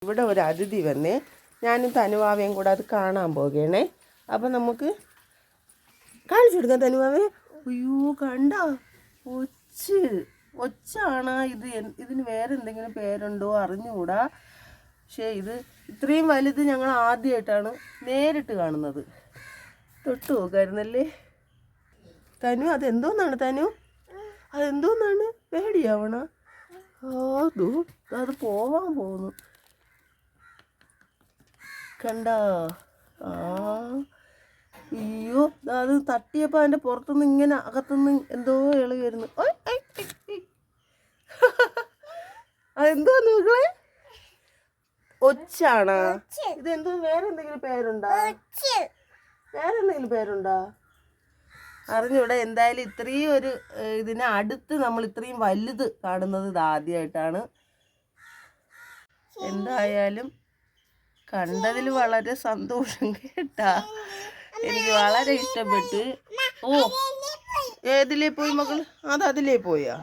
ഇവിടെ ഒരു അതിഥി വന്നേ, ഞാനും തനുവാവയും കൂടെ അത് കാണാൻ പോകണേ. അപ്പം നമുക്ക് കാണിച്ചു കൊടുക്കാം തനുവാവേ. അയ്യോ കണ്ട ഒച്ചാണ് ഇത്. ഇതിന് വേറെ എന്തെങ്കിലും പേരുണ്ടോ അറിഞ്ഞുകൂടാ. പക്ഷേ ഇത് ഇത്രയും വലുത് ഞങ്ങൾ ആദ്യമായിട്ടാണ് നേരിട്ട് കാണുന്നത്. തൊട്ട് നോക്കായിരുന്നല്ലേ തനു? അതെന്തോന്നാണ് തനു? അതെന്തോന്നാണ്? പേടിയാവണ? അത് പോവാൻ പോകുന്നു കണ്ട. അയ്യോ അത് തട്ടിയപ്പോൾ അതിൻ്റെ പുറത്തുനിന്ന് ഇങ്ങനെ അകത്തുനിന്ന് എന്തോ ഇളകി വരുന്നു. അതെന്തോ നോക്കളെ? ഒച്ചാണ്. ഇതെന്തോ വേറെ എന്തെങ്കിലും പേരുണ്ടോ? വേറെ എന്തെങ്കിലും പേരുണ്ടോ അറിഞ്ഞൂടെ. എന്തായാലും ഇത്രയും ഒരു ഇതിനെ അടുത്ത് നമ്മൾ ഇത്രയും വലുത് കാണുന്നത് ഇത് ആദ്യമായിട്ടാണ്. എന്തായാലും കണ്ടതിൽ വളരെ സന്തോഷം കേട്ടാ. എനിക്ക് വളരെ ഇഷ്ടപ്പെട്ട്. ഓ ഏതിലേ പോയി മകൾ? അതിലേ പോയാ?